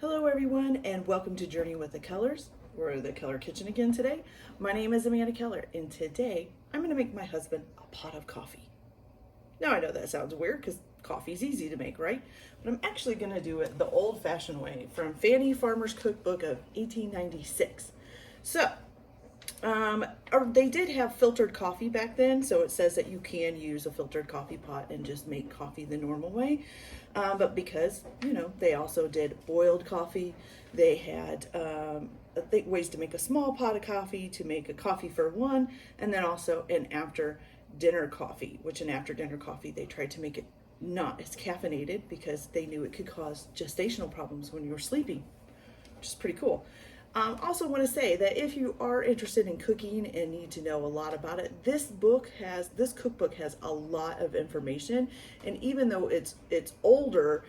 Hello everyone and welcome to Journey with the Kellers. We're at the Keller Kitchen again today. My name is Amanda Keller and today I'm going to make my husband a pot of coffee. Now I know that sounds weird because coffee's easy to make, right? But I'm actually going to do it the old-fashioned way from Fannie Farmer's Cookbook of 1896. So, they did have filtered coffee back then, so it says that you can use a filtered coffee pot and just make coffee the normal way. But because, they also did boiled coffee, they had ways to make a small pot of coffee, to make a coffee for one, and then also an after dinner coffee, which an after dinner coffee, they tried to make it not as caffeinated because they knew it could cause gestational problems when you were sleeping, which is pretty cool. Also want to say that if you are interested in cooking and need to know a lot about it, this cookbook has a lot of information, and even though it's older,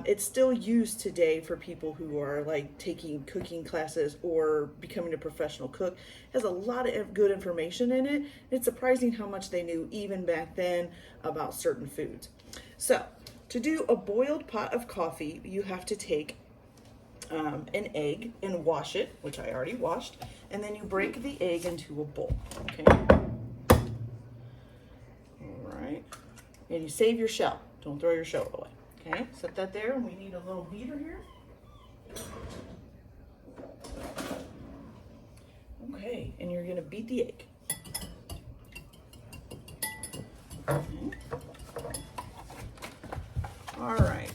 it's still used today for people who are like taking cooking classes or becoming a professional cook. It has a lot of good information in it. It's surprising how much they knew even back then about certain foods. So to do a boiled pot of coffee, you have to take an egg and wash it, which I already washed, and then you break the egg into a bowl. Okay. All right. And you save your shell. Don't throw your shell away. Okay. Set that there, and we need a little beater here. Okay. And you're gonna beat the egg. Okay. All right.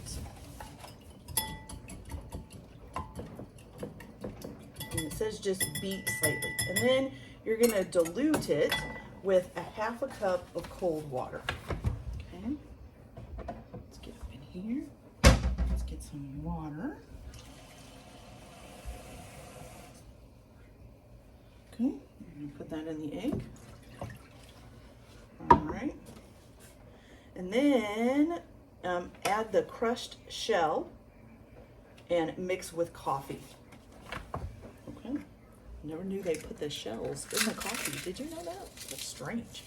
And it says just beat slightly. And then you're gonna dilute it with a half a cup of cold water. Okay, let's get up in here. Let's get some water. Okay, you're gonna put that in the egg. All right. And then add the crushed shell and mix with coffee. Okay. Never knew they put the shells in the coffee. Did you know that? That's strange.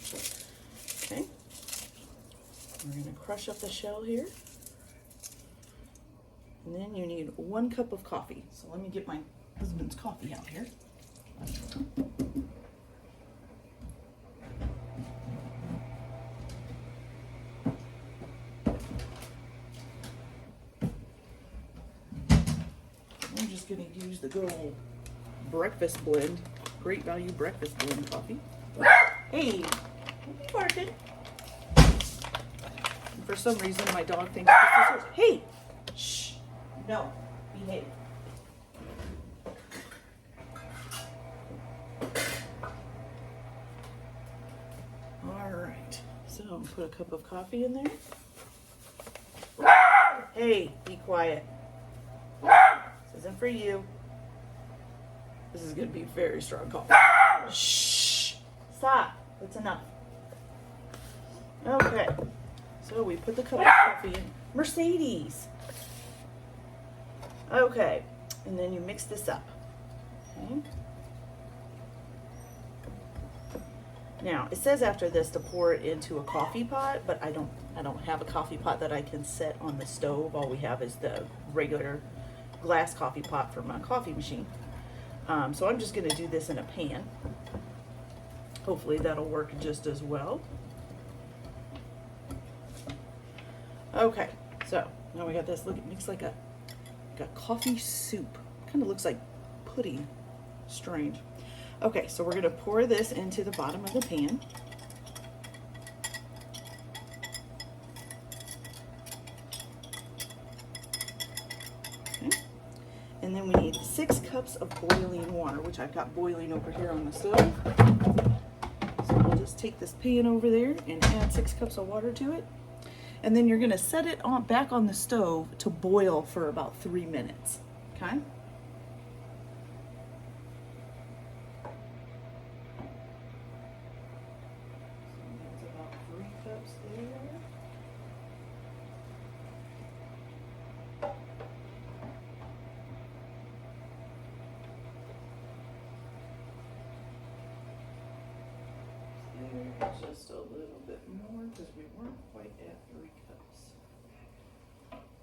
Okay. We're going to crush up the shell here. And then you need 1 cup of coffee. So let me get my husband's coffee out here. I'm just going to use the good old breakfast blend, Great Value breakfast blend coffee. Hey, what are you barking? And for some reason, my dog thinks this is her. Hey, shh, no, behave. All right, so I'm gonna put a cup of coffee in there. Hey, be quiet. This isn't for you. This is going to be very strong coffee. Shh! Stop. That's enough. Okay. So we put the cup of coffee in. Mercedes! Okay. And then you mix this up. Okay. Now, it says after this to pour it into a coffee pot, but I don't have a coffee pot that I can set on the stove. All we have is the regular glass coffee pot for my coffee machine. So I'm just going to do this in a pan. Hopefully that'll work just as well. Okay, so now we got this. Look, it looks like a coffee soup. Kind of looks like pudding. Strange. Okay, so we're going to pour this into the bottom of the pan. And then we need 6 cups of boiling water, which I've got boiling over here on the stove. So we'll just take this pan over there and add 6 cups of water to it. And then you're gonna set it back on the stove to boil for about 3 minutes, okay? So that's about 3 cups there. Just a little bit more because we weren't quite at 3 cups.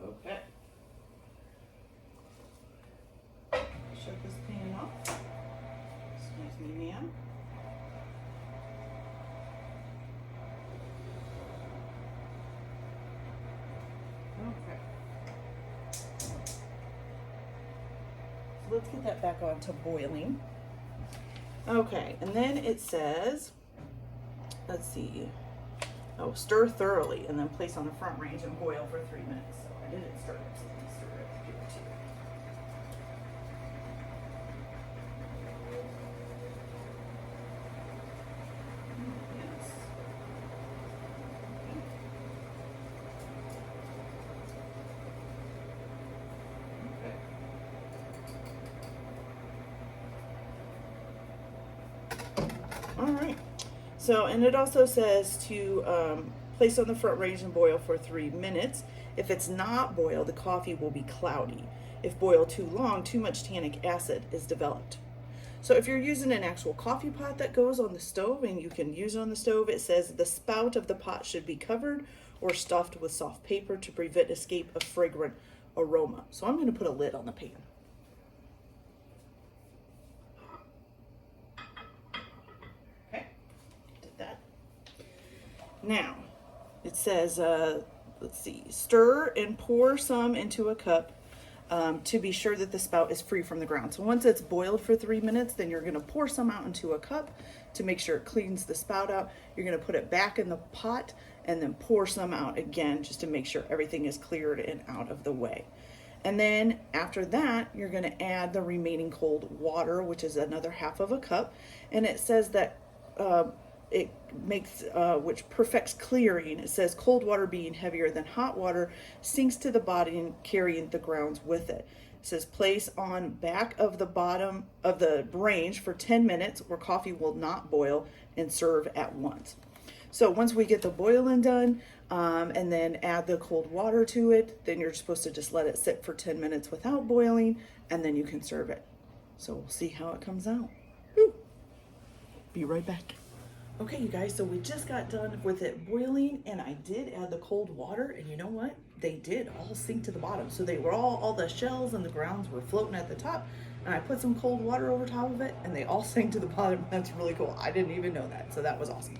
Okay. shut this pan off. Excuse me, ma'am. Okay. So let's get that back on to boiling. Okay, and then it says, let's see, oh, stir thoroughly and then place on the front range and boil for 3 minutes. So I didn't stir it, so let me stir it here too. Yes. Okay. All right. So, and it also says to place on the front range and boil for 3 minutes. If it's not boiled, the coffee will be cloudy. If boiled too long, too much tannic acid is developed. So if you're using an actual coffee pot that goes on the stove and you can use it on the stove, it says the spout of the pot should be covered or stuffed with soft paper to prevent escape of fragrant aroma. So I'm going to put a lid on the pan. Okay, did that. Now, it says, let's see, stir and pour some into a cup to be sure that the spout is free from the ground. So once it's boiled for 3 minutes, then you're going to pour some out into a cup to make sure it cleans the spout out. You're going to put it back in the pot and then pour some out again just to make sure everything is cleared and out of the way. And then after that, you're going to add the remaining cold water, which is another half of a cup. And it says that it makes, which perfects clearing. It says cold water being heavier than hot water sinks to the body and carrying the grounds with it. It says place on back of the bottom of the range for 10 minutes where coffee will not boil and serve at once. So once we get the boiling done and then add the cold water to it, then you're supposed to just let it sit for 10 minutes without boiling and then you can serve it. So we'll see how it comes out. Woo. Be right back. Okay, you guys, so we just got done with it boiling and I did add the cold water and you know what? They did all sink to the bottom. So they were all the shells and the grounds were floating at the top and I put some cold water over top of it and they all sank to the bottom. That's really cool. I didn't even know that. So that was awesome.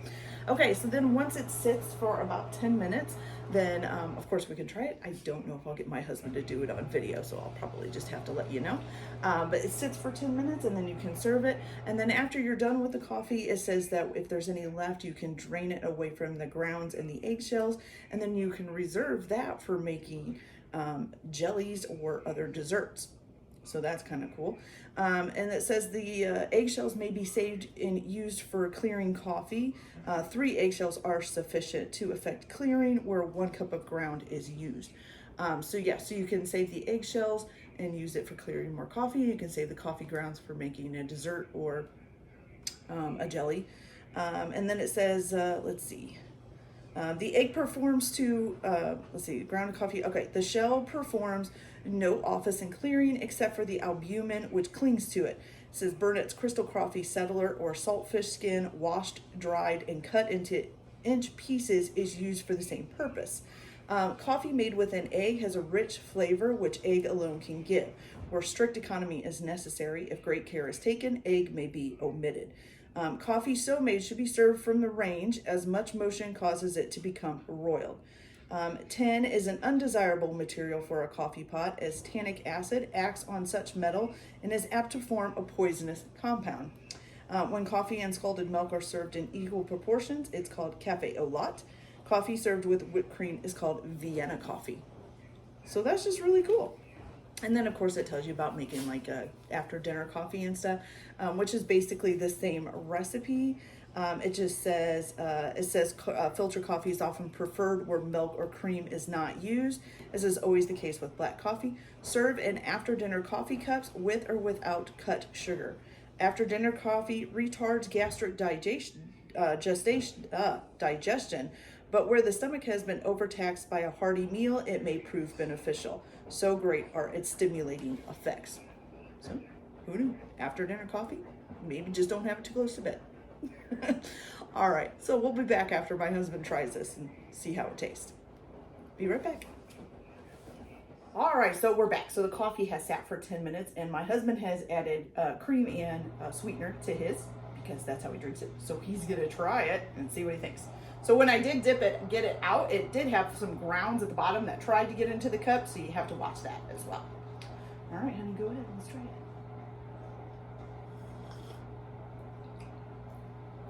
Okay, so then once it sits for about 10 minutes, then of course we can try it. I don't know if I'll get my husband to do it on video, so I'll probably just have to let you know. But it sits for 10 minutes and then you can serve it. And then after you're done with the coffee, it says that if there's any left, you can drain it away from the grounds and the eggshells, and then you can reserve that for making jellies or other desserts. So that's kind of cool. And it says the eggshells may be saved and used for clearing coffee. 3 eggshells are sufficient to effect clearing where 1 cup of ground is used. So you can save the eggshells and use it for clearing more coffee. You can save the coffee grounds for making a dessert or a jelly. And then it says, let's see. The egg performs to, ground coffee. Okay, the shell performs no office in clearing except for the albumin, which clings to it. It says Burnett's Crystal Coffee Settler or saltfish skin, washed, dried, and cut into inch pieces is used for the same purpose. Coffee made with an egg has a rich flavor which egg alone can give. Where strict economy is necessary, if great care is taken, egg may be omitted. Coffee so made should be served from the range as much motion causes it to become roiled. Tin is an undesirable material for a coffee pot as tannic acid acts on such metal and is apt to form a poisonous compound. When coffee and scalded milk are served in equal proportions, it's called café au lait. Coffee served with whipped cream is called Vienna coffee. So that's just really cool. And then, of course, it tells you about making like a after dinner coffee and stuff, which is basically the same recipe. It just says, filter coffee is often preferred where milk or cream is not used, as is always the case with black coffee. Serve in after dinner coffee cups with or without cut sugar. After dinner coffee retards gastric digestion, but where the stomach has been overtaxed by a hearty meal, it may prove beneficial. So great are its stimulating effects. So, who knew? After dinner coffee? Maybe just don't have it too close to bed. All right, so we'll be back after my husband tries this and see how it tastes. Be right back. All right, so we're back. So the coffee has sat for 10 minutes, and my husband has added cream and sweetener to his because that's how he drinks it. So he's gonna try it and see what he thinks. So when I did dip it, get it out, it did have some grounds at the bottom that tried to get into the cup, so you have to watch that as well. All right, honey, go ahead. Let's try it.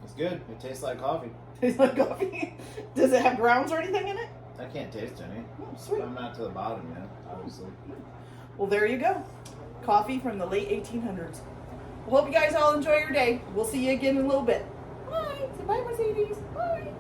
It's good. It tastes like coffee. Tastes like coffee. Does it have grounds or anything in it? I can't taste any. Oh, sweet. I'm not to the bottom yet, obviously. Well, there you go. Coffee from the late 1800s. Well, hope you guys all enjoy your day. We'll see you again in a little bit. Bye. Say bye, Mercedes. Bye.